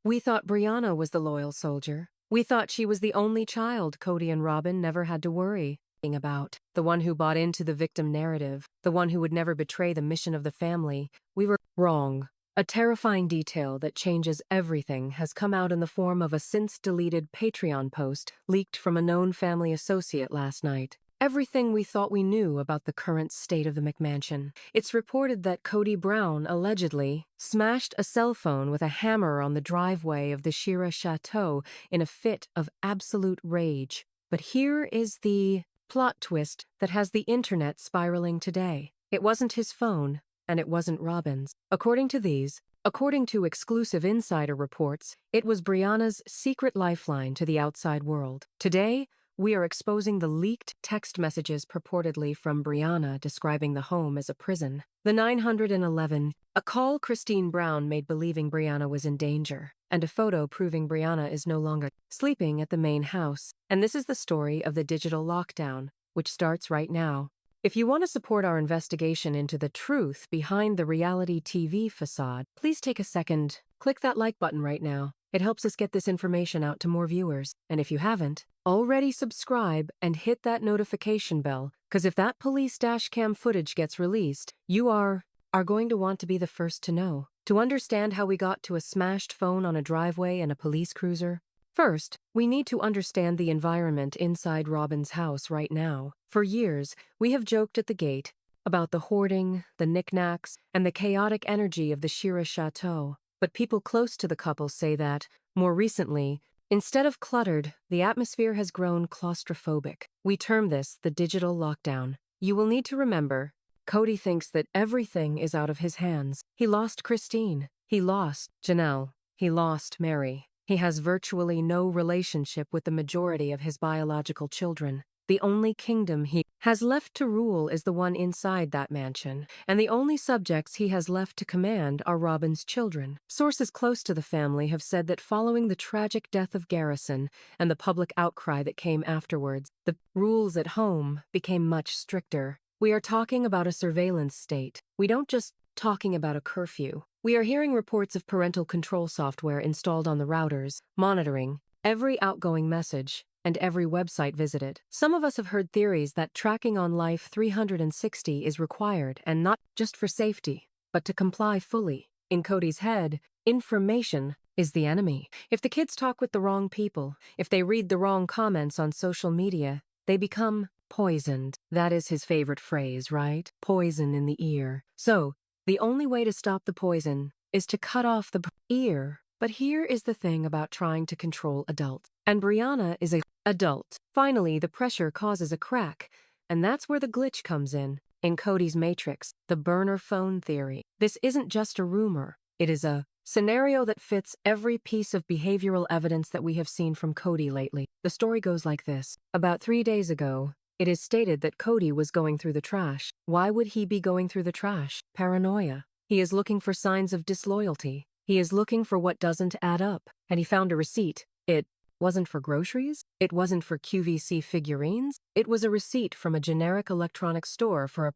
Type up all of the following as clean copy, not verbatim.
We thought Breanna was the loyal soldier. We thought she was the only child Kody and Robin never had to worry about. The one who bought into the victim narrative. The one who would never betray the mission of the family. We were wrong. A terrifying detail that changes everything has come out in the form of a since-deleted Patreon post leaked from a known family associate last night. Everything we thought we knew about the current state of the McMansion. It's reported that Kody Brown allegedly smashed a cell phone with a hammer on the driveway of the Shira Chateau in a fit of absolute rage. But here is the plot twist that has the internet spiraling today. It wasn't his phone, and it wasn't Robin's. According to exclusive insider reports, it was Breanna's secret lifeline to the outside world. Today, we are exposing the leaked text messages purportedly from Breanna describing the home as a prison. The 911, a call Christine Brown made believing Breanna was in danger, and a photo proving Breanna is no longer sleeping at the main house. And this is the story of the digital lockdown, which starts right now. If you want to support our investigation into the truth behind the reality TV facade, please take a second, click that like button right now. It helps us get this information out to more viewers. And if you haven't, already subscribe and hit that notification bell, because if that police dashcam footage gets released, you are going to want to be the first to know. To understand how we got to a smashed phone on a driveway and a police cruiser, first, we need to understand the environment inside Robin's house right now. For years, we have joked at the gate about the hoarding, the knickknacks, and the chaotic energy of the Shira Chateau. But people close to the couple say that, more recently, instead of cluttered, the atmosphere has grown claustrophobic. We term this the digital lockdown. You will need to remember, Kody thinks that everything is out of his hands. He lost Christine. He lost Janelle. He lost Mary. He has virtually no relationship with the majority of his biological children. The only kingdom he has left to rule is the one inside that mansion, and the only subjects he has left to command are Robin's children. Sources close to the family have said that following the tragic death of Garrison and the public outcry that came afterwards, the rules at home became much stricter. We are talking about a surveillance state. We don't just talking about a curfew. We are hearing reports of parental control software installed on the routers, monitoring every outgoing message and every website visited. Some of us have heard theories that tracking on Life 360 is required, and not just for safety, but to comply fully. In Kody's head, information is the enemy. If the kids talk with the wrong people, if they read the wrong comments on social media, they become poisoned. That is his favorite phrase, right? Poison in the ear. So, the only way to stop the poison is to cut off the ear. But here is the thing about trying to control adults. And Breanna is an adult. Finally, the pressure causes a crack, and that's where the glitch comes in Kody's matrix, the burner phone theory. This isn't just a rumor. It is a scenario that fits every piece of behavioral evidence that we have seen from Kody lately. The story goes like this. About 3 days ago, it is stated that Kody was going through the trash. Why would he be going through the trash? Paranoia. He is looking for signs of disloyalty. He is looking for what doesn't add up. And he found a receipt. It wasn't for groceries. It wasn't for QVC figurines. It was a receipt from a generic electronics store for a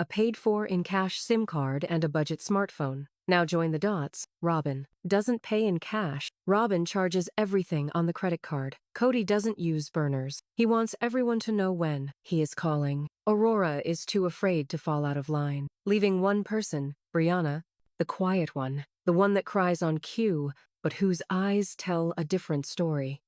paid-for in-cash SIM card and a budget smartphone. Now join the dots. Robin doesn't pay in cash. Robin charges everything on the credit card. Kody doesn't use burners. He wants everyone to know when he is calling. Aurora is too afraid to fall out of line, leaving one person, Breanna, the quiet one, the one that cries on cue, but whose eyes tell a different story.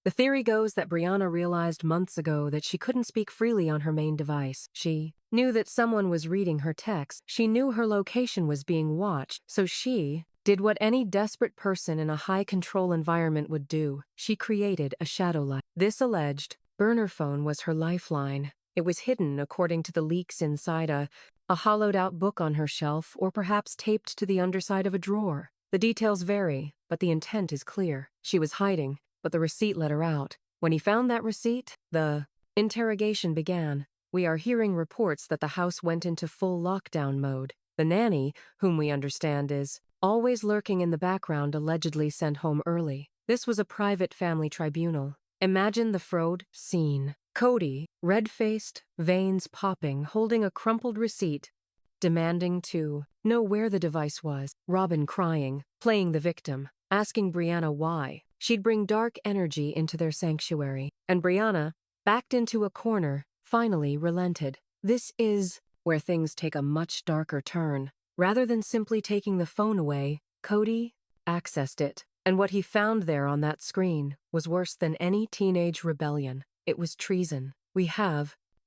The theory goes that Breanna realized months ago that she couldn't speak freely on her main device. She knew that someone was reading her texts. She knew her location was being watched, so she did what any desperate person in a high-control environment would do. She created a shadow life. This alleged burner phone was her lifeline. It was hidden, according to the leaks, inside a hollowed-out book on her shelf, or perhaps taped to the underside of a drawer. The details vary, but the intent is clear. She was hiding, but the receipt let her out. When he found that receipt, the interrogation began. We are hearing reports that the house went into full lockdown mode. The nanny, whom we understand is always lurking in the background, allegedly sent home early. This was a private family tribunal. Imagine the Frode scene. Kody, red-faced, veins popping, holding a crumpled receipt, demanding to know where the device was. Robin crying, playing the victim. asking Breanna why. She'd bring dark energy into their sanctuary. And Breanna, backed into a corner, finally relented. This is where things take a much darker turn. Rather than simply taking the phone away, Kody accessed it. And what he found there on that screen was worse than any teenage rebellion. It was treason.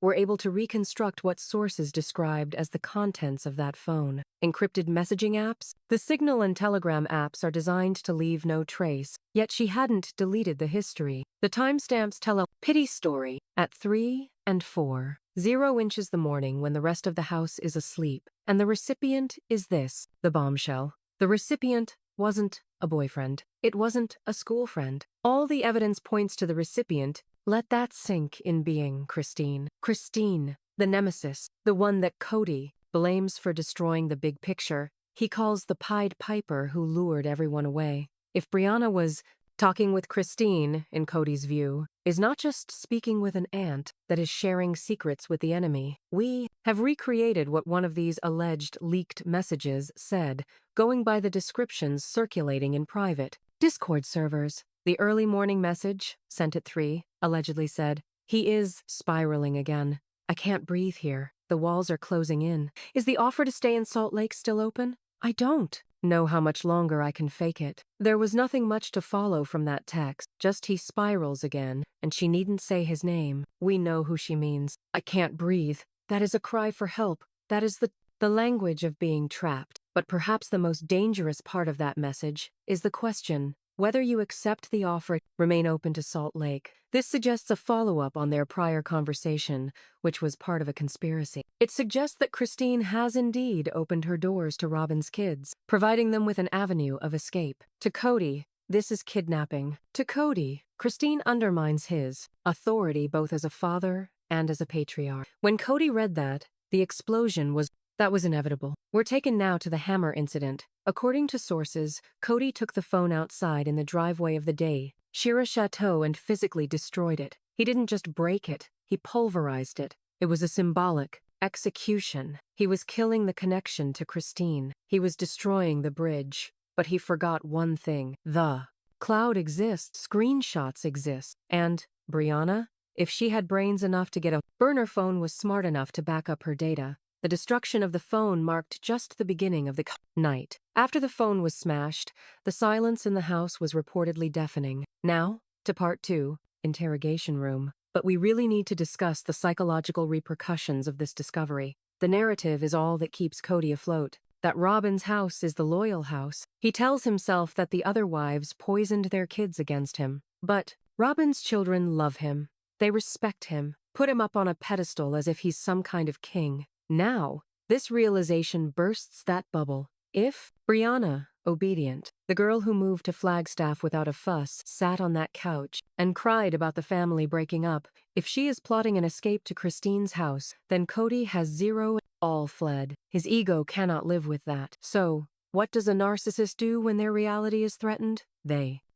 We're able to reconstruct what sources described as the contents of that phone. Encrypted messaging apps? The Signal and Telegram apps are designed to leave no trace, yet she hadn't deleted the history. The timestamps tell a pity story at 3 and 4. 0 inches the morning when the rest of the house is asleep. And the recipient is this, the bombshell. The recipient wasn't a boyfriend. It wasn't a school friend. All the evidence points to the recipient. Let that sink in being Christine. Christine, the nemesis, the one that Kody blames for destroying the big picture. He calls the Pied Piper who lured everyone away. If Breanna was talking with Christine, in Kody's view, is not just speaking with an aunt that is sharing secrets with the enemy. We have recreated what one of these alleged leaked messages said, going by the descriptions circulating in private Discord servers. The early morning message, sent at 3, allegedly said, "He is spiraling again. I can't breathe here. The walls are closing in. Is the offer to stay in Salt Lake still open? I don't know how much longer I can fake it." There was nothing much to follow from that text, just he spirals again, and she needn't say his name. We know who she means. I can't breathe. That is a cry for help. That is the language of being trapped. But perhaps the most dangerous part of that message is the question, whether you accept the offer, remain open to Salt Lake. This suggests a follow-up on their prior conversation, which was part of a conspiracy. It suggests that Christine has indeed opened her doors to Robin's kids, providing them with an avenue of escape. To Kody, this is kidnapping. To Kody, Christine undermines his authority both as a father and as a patriarch. When Kody read that, the explosion was inevitable. We're taken now to the hammer incident. According to sources, Kody took the phone outside in the driveway of the Shira Chateau and physically destroyed it. He didn't just break it, he pulverized it. It was a symbolic execution. He was killing the connection to Christine. He was destroying the bridge. But he forgot one thing. The cloud exists, screenshots exist. And Breanna, if she had brains enough to get a burner phone, was smart enough to back up her data. The destruction of the phone marked just the beginning of the night. After the phone was smashed, the silence in the house was reportedly deafening. Now, to part 2, interrogation room. But we really need to discuss the psychological repercussions of this discovery. The narrative is all that keeps Kody afloat. That Robin's house is the loyal house. He tells himself that the other wives poisoned their kids against him. But Robin's children love him. They respect him, put him up on a pedestal as if he's some kind of king. Now, this realization bursts that bubble. If Breanna, obedient, the girl who moved to Flagstaff without a fuss, sat on that couch and cried about the family breaking up, if she is plotting an escape to Christine's house, then Kody has 0, all fled. His ego cannot live with that. So, what does a narcissist do when their reality is threatened?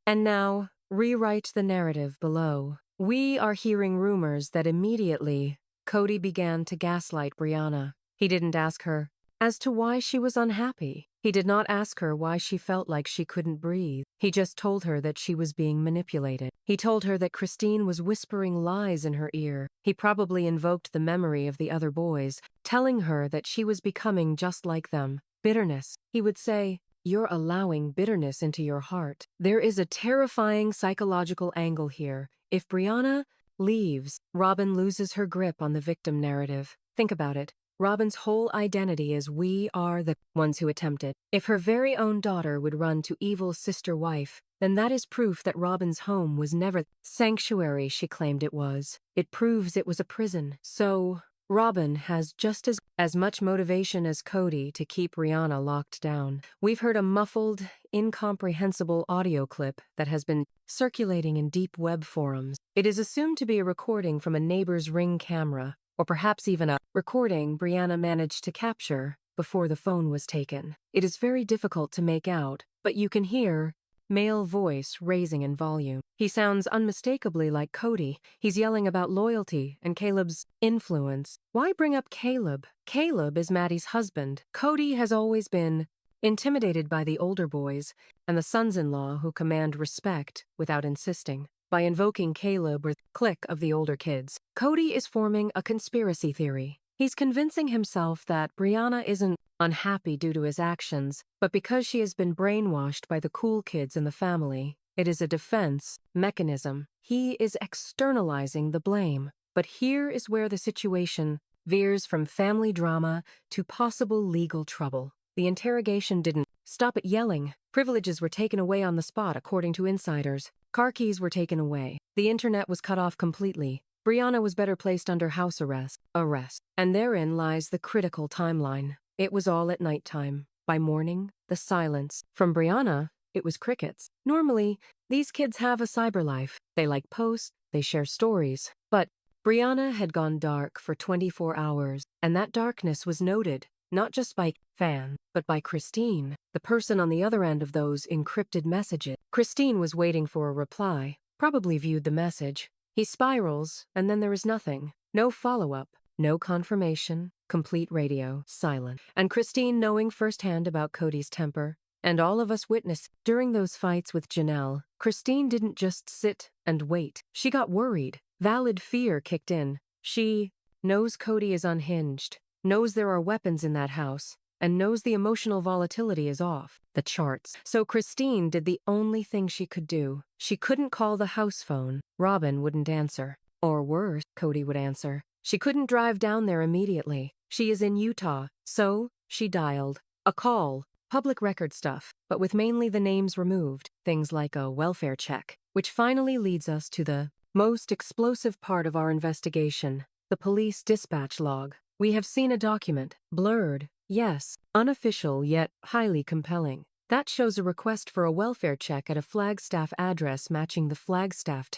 And now, rewrite the narrative below. We are hearing rumors that immediately Kody began to gaslight Breanna. He didn't ask her as to why she was unhappy. He did not ask her why she felt like she couldn't breathe. He just told her that she was being manipulated. He told her that Christine was whispering lies in her ear. He probably invoked the memory of the other boys, telling her that she was becoming just like them. Bitterness. He would say, "You're allowing bitterness into your heart." There is a terrifying psychological angle here. If Breanna leaves, Robin loses her grip on the victim narrative. Think about it. Robin's whole identity is we are the ones who attempted. If her very own daughter would run to evil sister wife, then that is proof that Robin's home was never the sanctuary she claimed it was. It proves it was a prison. So, Robin has just as much motivation as Kody to keep Breanna locked down. We've heard a muffled, incomprehensible audio clip that has been circulating in deep web forums. It is assumed to be a recording from a neighbor's Ring camera, or perhaps even a recording Breanna managed to capture before the phone was taken. It is very difficult to make out, but you can hear male voice raising in volume. He sounds unmistakably like Kody. He's yelling about loyalty and Caleb's influence. Why bring up Caleb? Caleb is Maddie's husband. Kody has always been intimidated by the older boys, and the sons-in-law who command respect without insisting. By invoking Caleb or clique of the older kids, Kody is forming a conspiracy theory. He's convincing himself that Breanna isn't unhappy due to his actions, but because she has been brainwashed by the cool kids in the family. It is a defense mechanism. He is externalizing the blame. But here is where the situation veers from family drama to possible legal trouble. The interrogation didn't stop at yelling. Privileges were taken away on the spot, according to insiders. Car keys were taken away. The internet was cut off completely. Breanna was better placed under house arrest. And therein lies the critical timeline. It was all at nighttime. By morning, the silence. From Breanna, it was crickets. Normally, these kids have a cyber life. They like posts, they share stories. But Breanna had gone dark for 24 hours, and that darkness was noted, not just by fans, but by Christine, the person on the other end of those encrypted messages. Christine was waiting for a reply, probably viewed the message. He spirals, and then there is nothing. No follow-up, no confirmation, complete radio, silent. And Christine, knowing firsthand about Kody's temper, and all of us witnessed during those fights with Janelle, Christine didn't just sit and wait. She got worried. Valid fear kicked in. She knows Kody is unhinged, knows there are weapons in that house, and knows the emotional volatility is off the charts. So Christine did the only thing she could do. She couldn't call the house phone. Robin wouldn't answer. Or worse, Kody would answer. She couldn't drive down there immediately. She is in Utah. So she dialed. A call. Public record stuff, but with mainly the names removed. Things like a welfare check. Which finally leads us to the most explosive part of our investigation. The police dispatch log. We have seen a document. Blurred. Yes, unofficial yet highly compelling. That shows a request for a welfare check at a Flagstaff address matching the Flagstaff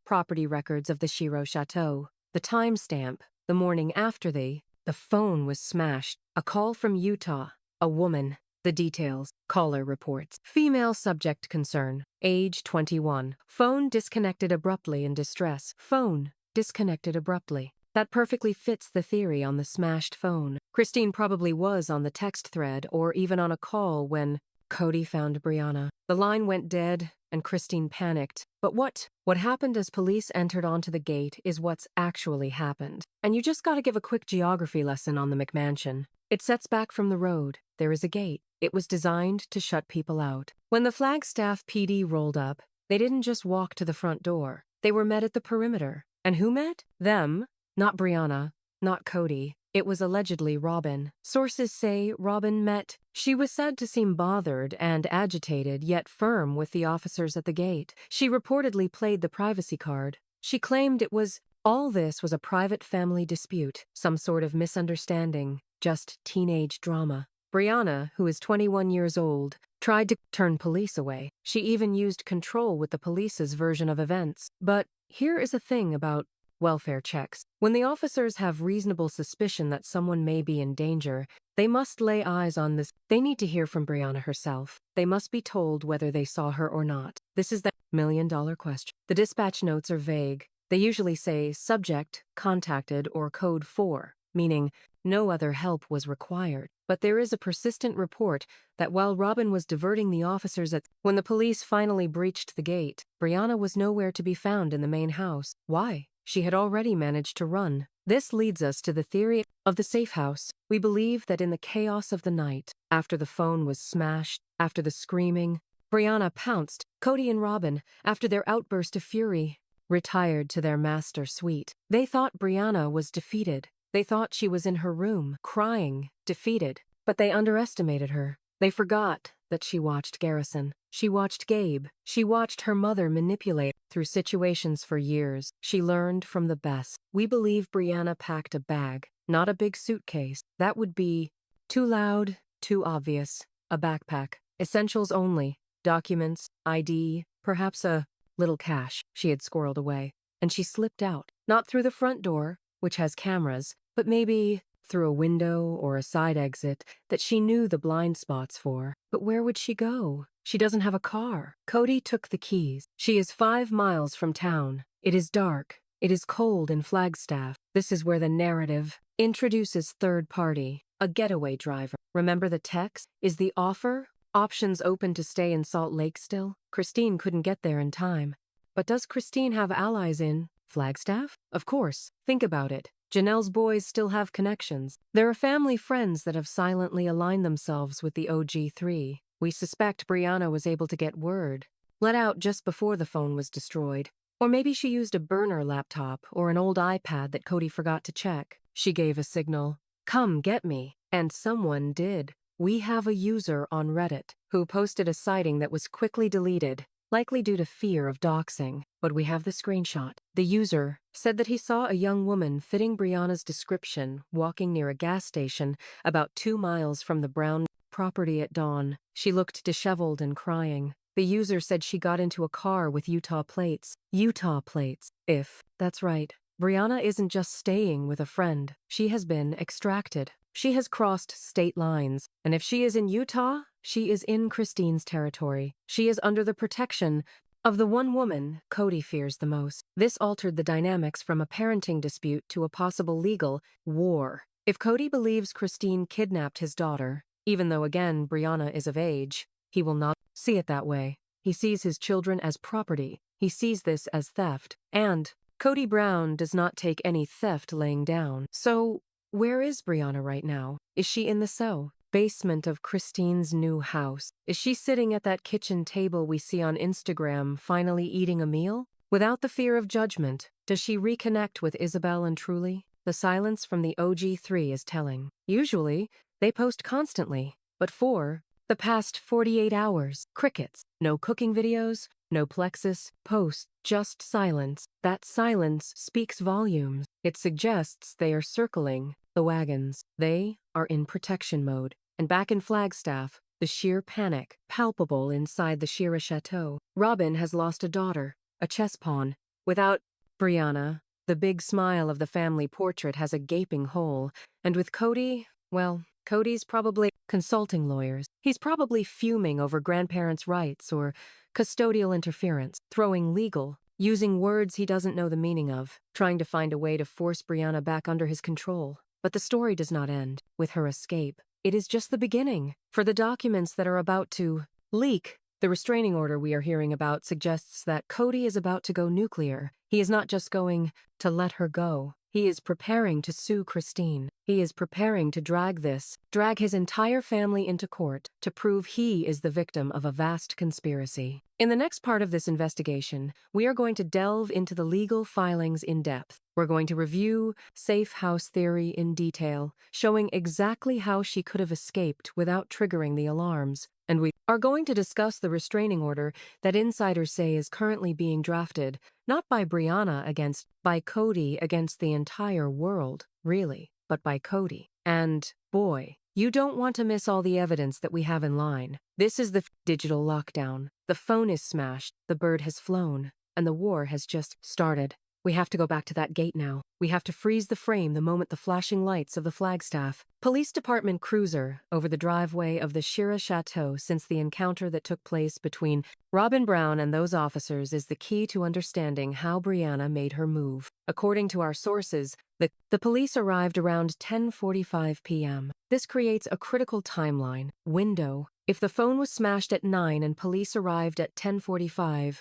property records of the Shiro Chateau. The timestamp, the morning after the phone was smashed. A call from Utah. A woman. The details. Caller reports. Female subject concern. Age 21. Phone disconnected abruptly in distress. Phone disconnected abruptly. That perfectly fits the theory on the smashed phone. Christine probably was on the text thread or even on a call when Kody found Breanna. The line went dead and Christine panicked. But what happened as police entered onto the gate is what's actually happened. And you just gotta give a quick geography lesson on the McMansion. It sets back from the road. There is a gate. It was designed to shut people out. When the Flagstaff PD rolled up, they didn't just walk to the front door. They were met at the perimeter. And who met? Them. Not Breanna. Not Kody. It was allegedly Robin. Sources say Robin met. She was said to seem bothered and agitated, yet firm with the officers at the gate. She reportedly played the privacy card. She claimed all this was a private family dispute, some sort of misunderstanding, just teenage drama. Breanna, who is 21 years old, tried to turn police away. She even used control with the police's version of events. But here is a thing about welfare checks. When the officers have reasonable suspicion that someone may be in danger, they must lay eyes on this. They need to hear from Breanna herself. They must be told whether they saw her or not. This is the million-dollar question. The dispatch notes are vague. They usually say subject, contacted, or code 4, meaning no other help was required. But there is a persistent report that while Robin was diverting the officers when the police finally breached the gate, Breanna was nowhere to be found in the main house. Why? She had already managed to run. This leads us to the theory of the safe house. We believe that in the chaos of the night, after the phone was smashed, after the screaming, Breanna pounced. Kody and Robin, after their outburst of fury, retired to their master suite. They thought Breanna was defeated. They thought she was in her room, crying, defeated. But they underestimated her. They forgot that she watched Garrison. She watched Gabe. She watched her mother manipulate through situations for years. She learned from the best. We believe Breanna packed a bag, not a big suitcase. That would be too loud, too obvious. A backpack. Essentials only. Documents, ID, perhaps a little cash she had squirreled away. And she slipped out. Not through the front door, which has cameras, but maybe through a window or a side exit that she knew the blind spots for. But where would she go? She doesn't have a car. Kody took the keys. She is 5 miles from town. It is dark. It is cold in Flagstaff. This is where the narrative introduces third party. A getaway driver. Remember the text? Is the offer? Options open to stay in Salt Lake still? Christine couldn't get there in time. But does Christine have allies in Flagstaff? Of course. Think about it. Janelle's boys still have connections. There are family friends that have silently aligned themselves with the OG3. We suspect Breanna was able to get word. Let out just before the phone was destroyed. Or maybe she used a burner laptop or an old iPad that Kody forgot to check. She gave a signal. Come get me. And someone did. We have a user on Reddit who posted a sighting that was quickly deleted, likely due to fear of doxing, but we have the screenshot. The user said that he saw a young woman fitting Breanna's description walking near a gas station about 2 miles from the Brown property at dawn. She looked disheveled and crying. The user said she got into a car with Utah plates. Utah plates. That's right. Breanna isn't just staying with a friend. She has been extracted. She has crossed state lines, and if she is in Utah, she is in Christine's territory. She is under the protection of the one woman Kody fears the most. This altered the dynamics from a parenting dispute to a possible legal war. If Kody believes Christine kidnapped his daughter, even though again Breanna is of age, he will not see it that way. He sees his children as property. He sees this as theft. And Kody Brown does not take any theft laying down. So, where is Breanna right now? Is she in the basement of Christine's new house? Is she sitting at that kitchen table we see on Instagram, finally eating a meal? Without the fear of judgment, does she reconnect with Isabel and Truly? The silence from the OG3 is telling. Usually, they post constantly, but for the past 48 hours, crickets. No cooking videos, no Plexus posts, just silence. That silence speaks volumes. It suggests they are circling the wagons. They are in protection mode. And back in Flagstaff, the sheer panic, palpable inside the Shira Chateau. Robin has lost a daughter, a chess pawn. Without Breanna, the big smile of the family portrait has a gaping hole. And with Kody, well, Kody's probably consulting lawyers. He's probably fuming over grandparents' rights or custodial interference, throwing legal, using words he doesn't know the meaning of, trying to find a way to force Breanna back under his control. But the story does not end with her escape. It is just the beginning. For the documents that are about to leak, the restraining order we are hearing about suggests that Kody is about to go nuclear. He is not just going to let her go. He is preparing to sue Christine. He is preparing to drag his entire family into court to prove he is the victim of a vast conspiracy. In the next part of this investigation, we are going to delve into the legal filings in depth. We're going to review safe house theory in detail, showing exactly how she could have escaped without triggering the alarms. And we are going to discuss the restraining order that insiders say is currently being drafted, not by Breanna by Kody against the entire world, really, but by Kody. And, boy, you don't want to miss all the evidence that we have in line. This is the digital lockdown. The phone is smashed, the bird has flown, and the war has just started. We have to go back to that gate now. We have to freeze the frame the moment the flashing lights of the Flagstaff Police Department cruiser over the driveway of the Shira Chateau since the encounter that took place between Robin Brown and those officers is the key to understanding how Breanna made her move. According to our sources, the police arrived around 10:45 p.m. This creates a critical timeline window. If the phone was smashed at 9 and police arrived at 10:45,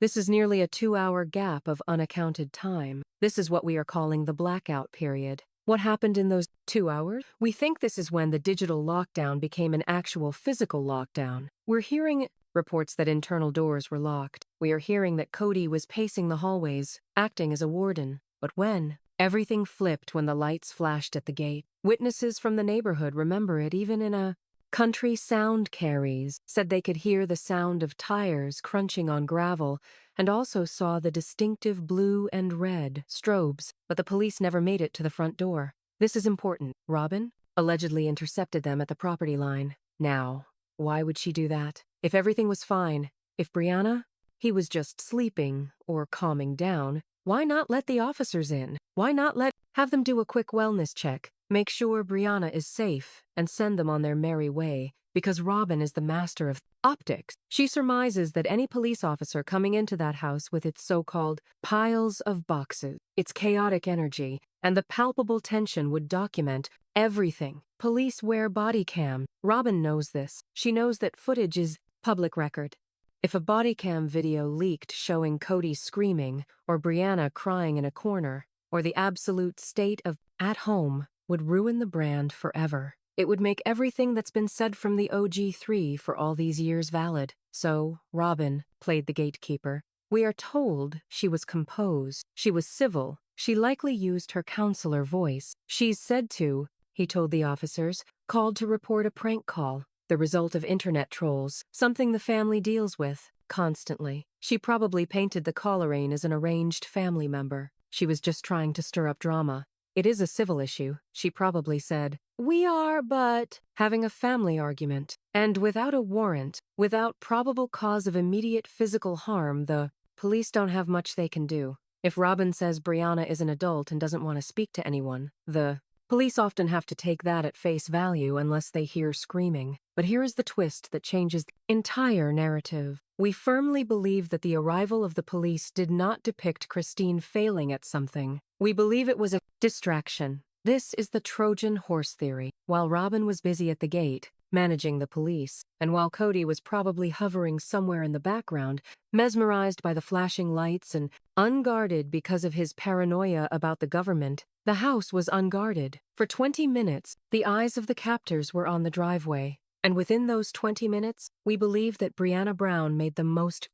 this is nearly a 2-hour gap of unaccounted time. This is what we are calling the blackout period. What happened in those 2 hours? We think this is when the digital lockdown became an actual physical lockdown. We're hearing reports that internal doors were locked. We are hearing that Kody was pacing the hallways, acting as a warden. But when? Everything flipped when the lights flashed at the gate. Witnesses from the neighborhood remember it even in a country sound carries, said they could hear the sound of tires crunching on gravel and also saw the distinctive blue and red strobes, but the police never made it to the front door. This is important. Robin allegedly intercepted them at the property line. Now, why would she do that? If everything was fine, if Breanna, he was just sleeping or calming down, why not let the officers in? Why not have them do a quick wellness check? Make sure Breanna is safe and send them on their merry way, because Robin is the master of optics. She surmises that any police officer coming into that house with its so-called piles of boxes, its chaotic energy, and the palpable tension would document everything. Police wear body cam. Robin knows this. She knows that footage is public record. If a body cam video leaked showing Kody screaming, or Breanna crying in a corner, or the absolute state of at home, would ruin the brand forever. It would make everything that's been said from the OG3 for all these years valid. So, Robin played the gatekeeper. We are told she was composed, she was civil, she likely used her counselor voice. She's said to, he told the officers, called to report a prank call, the result of internet trolls, something the family deals with constantly. She probably painted the Coleraine as an arranged family member. She was just trying to stir up drama. It is a civil issue, she probably said. We are but having a family argument. And without a warrant, without probable cause of immediate physical harm, the police don't have much they can do. If Robin says Breanna is an adult and doesn't want to speak to anyone, the police often have to take that at face value unless they hear screaming. But here is the twist that changes the entire narrative. We firmly believe that the arrival of the police did not depict Christine failing at something. We believe it was a distraction. This is the Trojan horse theory. While Robin was busy at the gate, managing the police, and while Kody was probably hovering somewhere in the background, mesmerized by the flashing lights and unguarded because of his paranoia about the government, the house was unguarded. For 20 minutes, the eyes of the captors were on the driveway. And within those 20 minutes, we believe that Breanna Brown made the most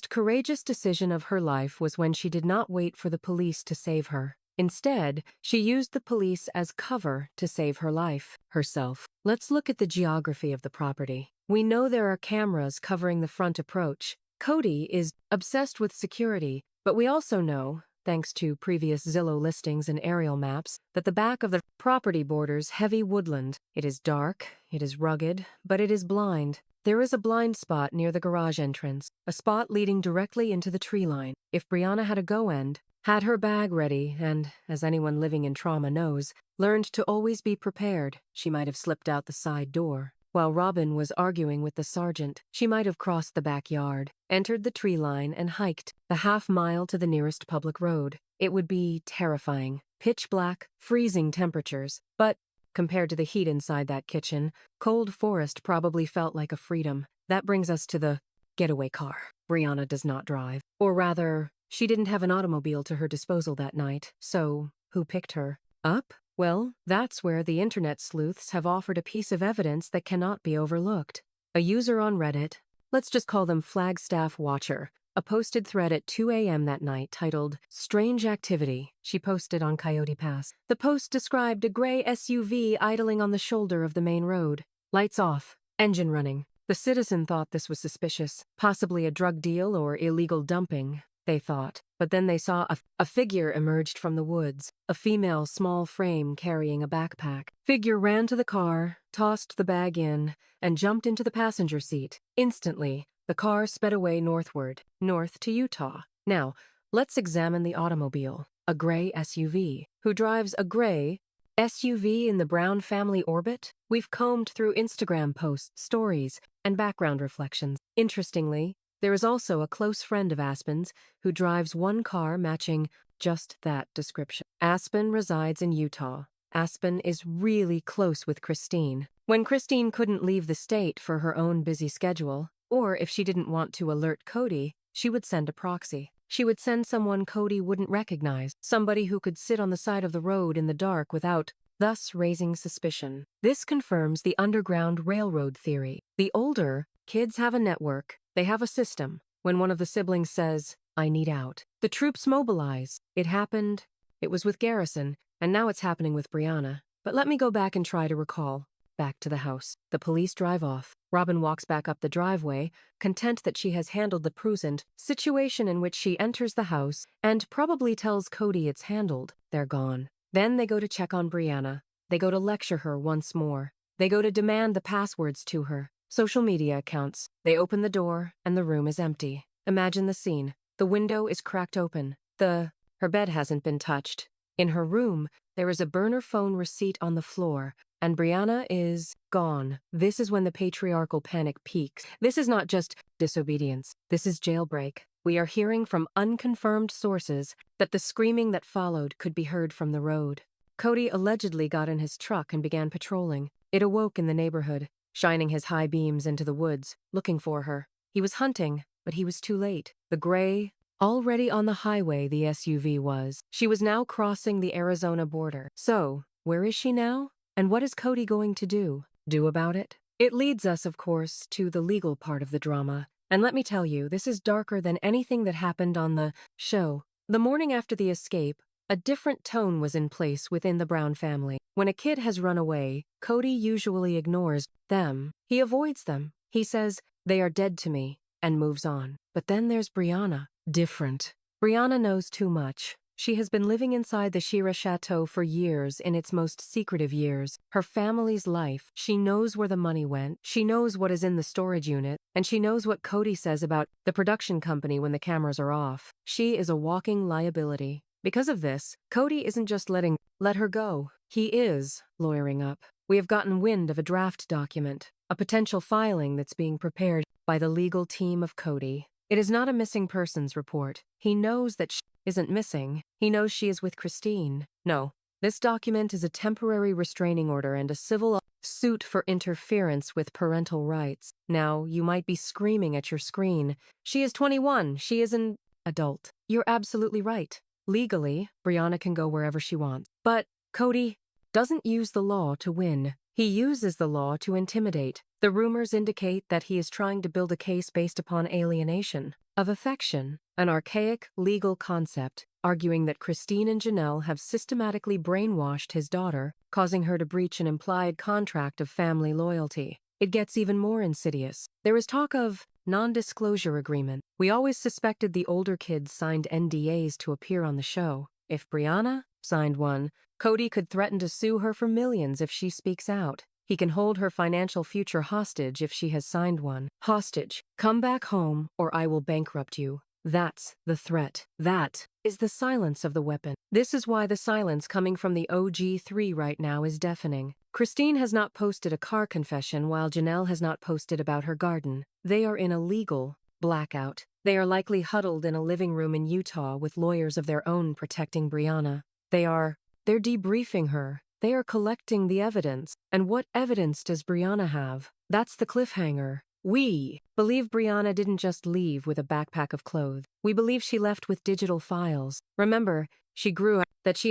courageous decision of her life was when she did not wait for the police to save her. Instead, she used the police as cover to save her life, herself. Let's look at the geography of the property. We know there are cameras covering the front approach. Kody is obsessed with security, but we also know, thanks to previous Zillow listings and aerial maps, that the back of the property borders heavy woodland. It is dark, it is rugged, but it is blind. There is a blind spot near the garage entrance, a spot leading directly into the tree line. If Breanna had a go-end, had her bag ready, and, as anyone living in trauma knows, learned to always be prepared, she might have slipped out the side door. While Robin was arguing with the sergeant, she might have crossed the backyard, entered the tree line, and hiked the half-mile to the nearest public road. It would be terrifying. Pitch black, freezing temperatures. But, compared to the heat inside that kitchen, cold forest probably felt like a freedom. That brings us to the getaway car. Breanna does not drive. Or rather, she didn't have an automobile to her disposal that night, so who picked her up? Well, that's where the internet sleuths have offered a piece of evidence that cannot be overlooked. A user on Reddit, let's just call them Flagstaff Watcher, a posted thread at 2 a.m. that night titled, Strange Activity, she posted on Coyote Pass. The post described a gray SUV idling on the shoulder of the main road. Lights off, engine running. The citizen thought this was suspicious, possibly a drug deal or illegal dumping, they thought. But then they saw a figure emerged from the woods, a female small frame carrying a backpack. Figure ran to the car, tossed the bag in, and jumped into the passenger seat. Instantly, the car sped away northward, north to Utah. Now, let's examine the automobile, a gray SUV. Who drives a gray SUV in the Brown family orbit? We've combed through Instagram posts, stories, and background reflections. Interestingly, there is also a close friend of Aspen's who drives one car matching just that description. Aspen resides in Utah. Aspen is really close with Christine. When Christine couldn't leave the state for her own busy schedule, or if she didn't want to alert Kody, she would send a proxy. She would send someone Kody wouldn't recognize, somebody who could sit on the side of the road in the dark without thus raising suspicion. This confirms the Underground Railroad theory. The older kids have a network, they have a system. When one of the siblings says, I need out, the troops mobilize. It happened, it was with Garrison, and now it's happening with Breanna. But let me go back and try to recall. Back to the house. The police drive off. Robin walks back up the driveway, content that she has handled the present situation in which she enters the house and probably tells Kody it's handled. They're gone. Then they go to check on Breanna. They go to lecture her once more. They go to demand the passwords to her social media accounts. They open the door, and the room is empty. Imagine the scene. The window is cracked open. Her bed hasn't been touched. In her room, there is a burner phone receipt on the floor, and Breanna is gone. This is when the patriarchal panic peaks. This is not just disobedience. This is jailbreak. We are hearing from unconfirmed sources that the screaming that followed could be heard from the road. Kody allegedly got in his truck and began patrolling. It awoke in the neighborhood, shining his high beams into the woods, looking for her. He was hunting, but he was too late. The gray, already on the highway the SUV was. She was now crossing the Arizona border. So, where is she now? And what is Kody going to do about it? It leads us, of course, to the legal part of the drama. And let me tell you, this is darker than anything that happened on the show. The morning after the escape, a different tone was in place within the Brown family. When a kid has run away, Kody usually ignores them. He avoids them. He says, "They are dead to me," and moves on. But then there's Breanna. Different. Breanna knows too much. She has been living inside the Shira Chateau for years, in its most secretive years. Her family's life. She knows where the money went. She knows what is in the storage unit. And she knows what Kody says about the production company when the cameras are off. She is a walking liability. Because of this, Kody isn't just let her go. He is lawyering up. We have gotten wind of a draft document, a potential filing that's being prepared by the legal team of Kody. It is not a missing persons report. He knows that she isn't missing. He knows she is with Christine. No, this document is a temporary restraining order and a civil suit for interference with parental rights. Now, you might be screaming at your screen. She is 21. She is an adult. You're absolutely right. Legally, Breanna can go wherever she wants. But Kody doesn't use the law to win. He uses the law to intimidate. The rumors indicate that he is trying to build a case based upon alienation of affection, an archaic legal concept, arguing that Christine and Janelle have systematically brainwashed his daughter, causing her to breach an implied contract of family loyalty. It gets even more insidious. There is talk of non-disclosure agreement. We always suspected the older kids signed NDAs to appear on the show. If Breanna signed one, Kody could threaten to sue her for millions if she speaks out. He can hold her financial future hostage if she has signed one. Hostage. Come back home or I will bankrupt you. That's the threat. That is the silence of the weapon. This is why the silence coming from the OG3 right now is deafening. Christine has not posted a car confession while Janelle has not posted about her garden. They are in a legal blackout. They are likely huddled in a living room in Utah with lawyers of their own protecting Breanna. They're debriefing her. They are collecting the evidence. And what evidence does Breanna have? That's the cliffhanger. We believe Breanna didn't just leave with a backpack of clothes. We believe she left with digital files. Remember, she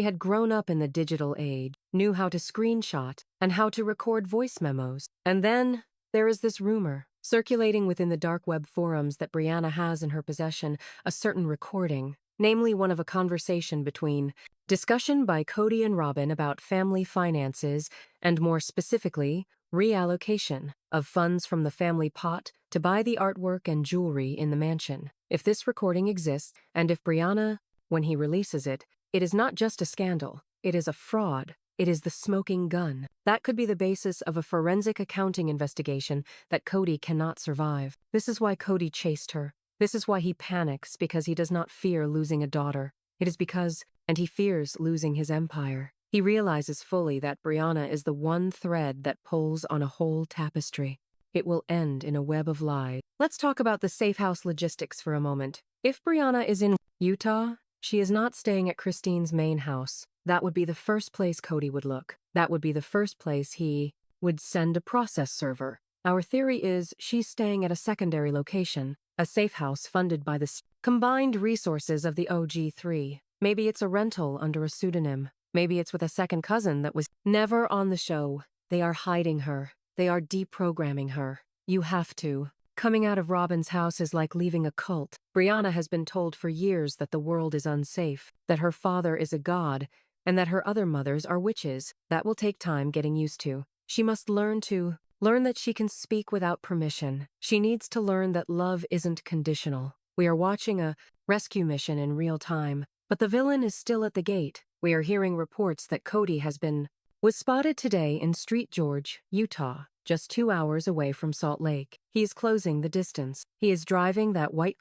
had grown up in the digital age, knew how to screenshot, and how to record voice memos. And then there is this rumor circulating within the dark web forums that Breanna has in her possession a certain recording, namely one of a conversation between discussion by Kody and Robin about family finances and, more specifically, reallocation of funds from the family pot to buy the artwork and jewelry in the mansion. If this recording exists, and if Breanna, when he releases it, it is not just a scandal, it is a fraud. It is the smoking gun. That could be the basis of a forensic accounting investigation that Kody cannot survive. This is why Kody chased her. This is why he panics, because he does not fear losing a daughter. It is because, and he fears losing his empire. He realizes fully that Breanna is the one thread that pulls on a whole tapestry. It will end in a web of lies. Let's talk about the safe house logistics for a moment. If Breanna is in Utah, she is not staying at Christine's main house. That would be the first place Kody would look. That would be the first place he would send a process server. Our theory is she's staying at a secondary location, a safe house funded by the combined resources of the OG3. Maybe it's a rental under a pseudonym. Maybe it's with a second cousin that was never on the show. They are hiding her. They are deprogramming her. You have to. Coming out of Robin's house is like leaving a cult. Breanna has been told for years that the world is unsafe, that her father is a god, and that her other mothers are witches. That will take time getting used to. She must learn that she can speak without permission. She needs to learn that love isn't conditional. We are watching a rescue mission in real time, but the villain is still at the gate. We are hearing reports that Kody was spotted today in Street George, Utah, just 2 hours away from Salt Lake. He is closing the distance. He is driving that white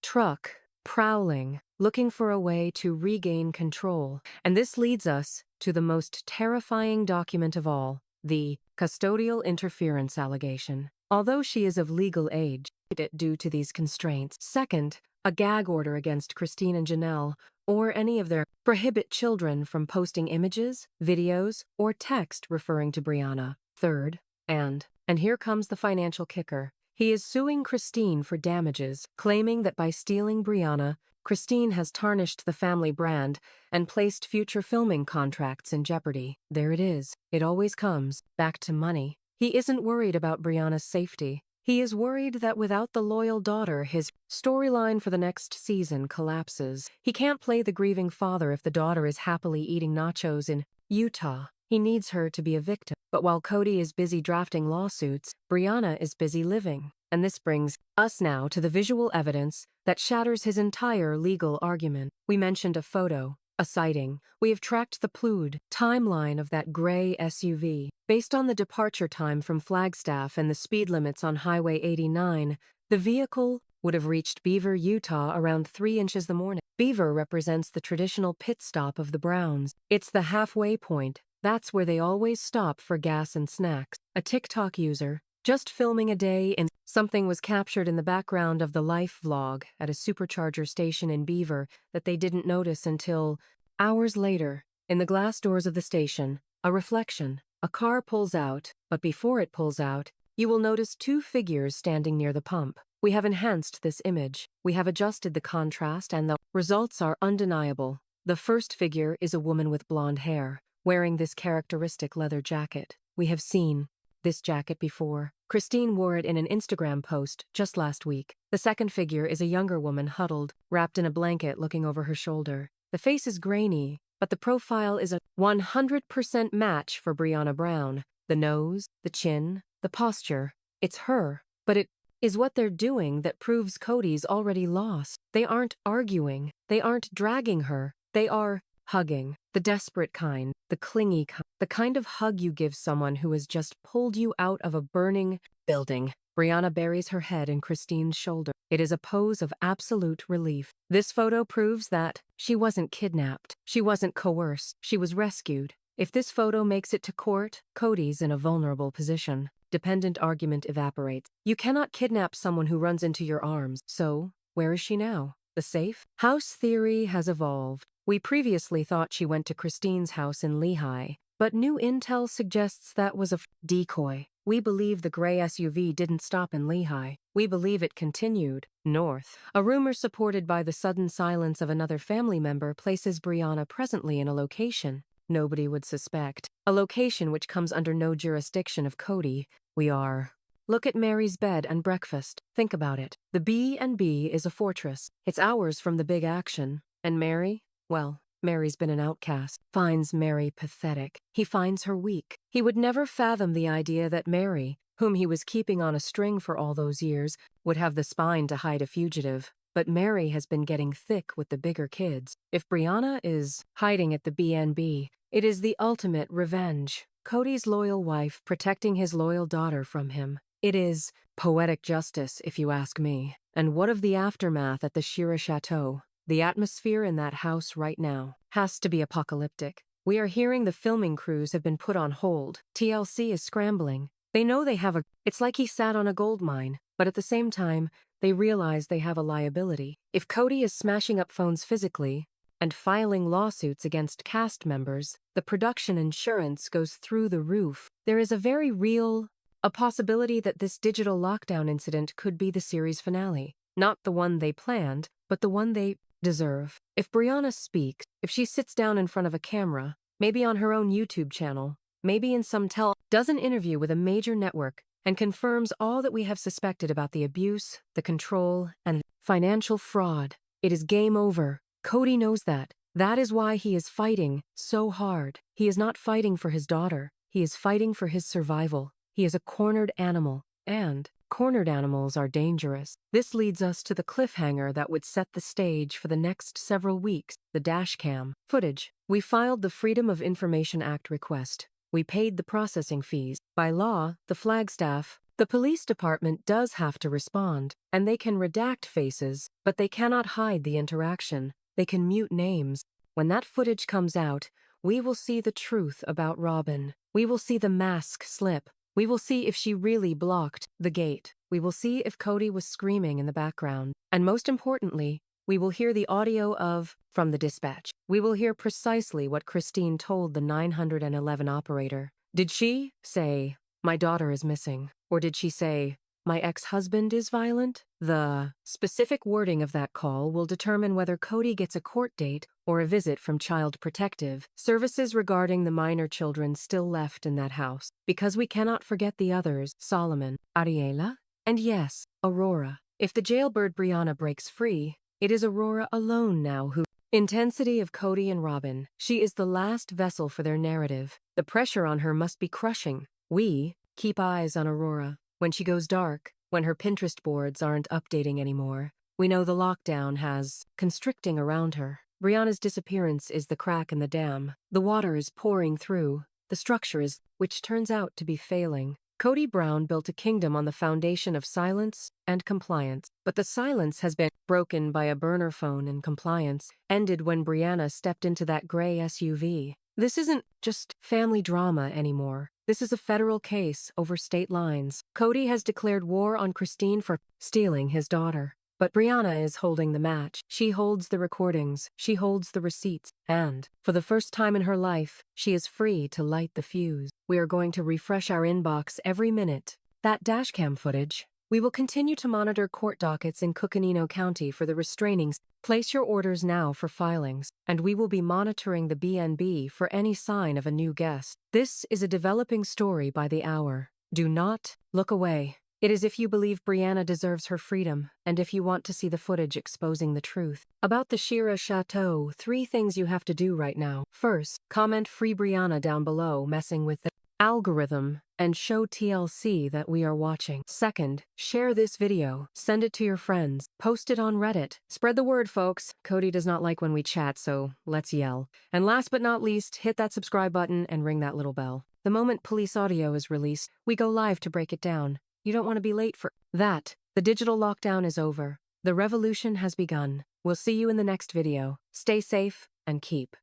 truck, prowling, looking for a way to regain control. And this leads us to the most terrifying document of all, the custodial interference allegation. Although she is of legal age, due to these constraints. Second, a gag order against Christine and Janelle, or any of their prohibit children from posting images, videos, or text referring to Breanna. Third, and here comes the financial kicker. He is suing Christine for damages, claiming that by stealing Breanna, Christine has tarnished the family brand and placed future filming contracts in jeopardy. There it is. It always comes back to money. He isn't worried about Breanna's safety. He is worried that without the loyal daughter, his storyline for the next season collapses. He can't play the grieving father if the daughter is happily eating nachos in Utah. He needs her to be a victim. But while Kody is busy drafting lawsuits, Breanna is busy living. And this brings us now to the visual evidence that shatters his entire legal argument. We mentioned a photo, a sighting. We have tracked the plued timeline of that gray SUV. Based on the departure time from Flagstaff and the speed limits on Highway 89, the vehicle would have reached Beaver, Utah around 3 inches the morning. Beaver represents the traditional pit stop of the Browns. It's the halfway point. That's where they always stop for gas and snacks. A TikTok user, just filming a day in something was captured in the background of the life vlog at a supercharger station in Beaver that they didn't notice until hours later. In the glass doors of the station, a reflection. A car pulls out, but before it pulls out, you will notice 2 figures standing near the pump. We have enhanced this image. We have adjusted the contrast and the results are undeniable. The first figure is a woman with blonde hair, wearing this characteristic leather jacket. We have seen this jacket before. Christine wore it in an Instagram post just last week. The second figure is a younger woman huddled, wrapped in a blanket looking over her shoulder. The face is grainy, but the profile is a 100% match for Breanna Brown. The nose, the chin, the posture. It's her. But it is what they're doing that proves Kody's already lost. They aren't arguing. They aren't dragging her. They are hugging. The desperate kind, the clingy kind, the kind of hug you give someone who has just pulled you out of a burning building. Breanna buries her head in Christine's shoulder. It is a pose of absolute relief. This photo proves that she wasn't kidnapped. She wasn't coerced. She was rescued. If this photo makes it to court, Kody's in a vulnerable position. Dependent argument evaporates. You cannot kidnap someone who runs into your arms. So, where is she now? The safe? House theory has evolved. We previously thought she went to Christine's house in Lehigh, but new intel suggests that was a decoy. We believe the gray SUV didn't stop in Lehigh. We believe it continued north. A rumor supported by the sudden silence of another family member places Breanna presently in a location nobody would suspect. A location which comes under no jurisdiction of Kody. Look at Mary's bed and breakfast. Think about it. The B&B is a fortress. It's hours from the big action. And Mary? Well, Mary's been an outcast. Finds Mary pathetic. He finds her weak. He would never fathom the idea that Mary, whom he was keeping on a string for all those years, would have the spine to hide a fugitive. But Mary has been getting thick with the bigger kids. If Breanna is hiding at the B&B, it is the ultimate revenge. Kody's loyal wife protecting his loyal daughter from him. It is poetic justice, if you ask me. And what of the aftermath at the Shira Chateau? The atmosphere in that house right now has to be apocalyptic. We are hearing the filming crews have been put on hold. TLC is scrambling. They know they have it's like he sat on a gold mine, but at the same time, they realize they have a liability. If Kody is smashing up phones physically and filing lawsuits against cast members, the production insurance goes through the roof. There is a very real possibility that this digital lockdown incident could be the series finale. Not the one they planned, but the one they deserve. If Breanna speaks, if she sits down in front of a camera, maybe on her own YouTube channel, maybe in some dozen interview with a major network, and confirms all that we have suspected about the abuse, the control, and financial fraud, it is game over. Kody knows that. That is why he is fighting so hard. He is not fighting for his daughter. He is fighting for his survival. He is a cornered animal, and cornered animals are dangerous. This leads us to the cliffhanger that would set the stage for the next several weeks, the dashcam footage. We filed the Freedom of Information Act request. We paid the processing fees. By law, the Flagstaff, the police department does have to respond, and they can redact faces, but they cannot hide the interaction. They can mute names. When that footage comes out, we will see the truth about Robin. We will see the mask slip. We will see if she really blocked the gate. We will see if Kody was screaming in the background. And most importantly, We will hear the audio from the dispatch. We will hear precisely what Christine told the 911 operator. Did she say, "My daughter is missing"? Or did she say, "My ex-husband is violent"? The specific wording of that call will determine whether Kody gets a court date or a visit from Child Protective Services regarding the minor children still left in that house. Because we cannot forget the others, Solomon, Ariela, and yes, Aurora. If the jailbird Breanna breaks free, it is Aurora alone now who intensity of Kody and Robin. She is the last vessel for their narrative. The pressure on her must be crushing. We keep eyes on Aurora. When she goes dark, when her Pinterest boards aren't updating anymore, we know the lockdown has constricting around her. Breanna's disappearance is the crack in the dam. The water is pouring through. The structure is, which turns out to be failing. Kody Brown built a kingdom on the foundation of silence and compliance. But the silence has been broken by a burner phone, and compliance ended when Breanna stepped into that gray SUV. This isn't just family drama anymore. This is a federal case over state lines. Kody has declared war on Christine for stealing his daughter. But Breanna is holding the match. She holds the recordings. She holds the receipts. And, for the first time in her life, she is free to light the fuse. We are going to refresh our inbox every minute. That dashcam footage. We will continue to monitor court dockets in Coconino County for the restrainings. Place your orders now for filings, and we will be monitoring the BNB for any sign of a new guest. This is a developing story by the hour. Do not look away. It is if you believe Breanna deserves her freedom, and if you want to see the footage exposing the truth. About the Shira Chateau, 3 things you have to do right now. First, comment "Free Breanna" down below, messing with the algorithm, and show TLC that we are watching. Second, share this video. Send it to your friends. Post it on Reddit. Spread the word, folks. Kody does not like when we chat, so let's yell. And last but not least, hit that subscribe button and ring that little bell. The moment police audio is released, we go live to break it down. You don't want to be late for that. The digital lockdown is over. The revolution has begun. We'll see you in the next video. Stay safe and keep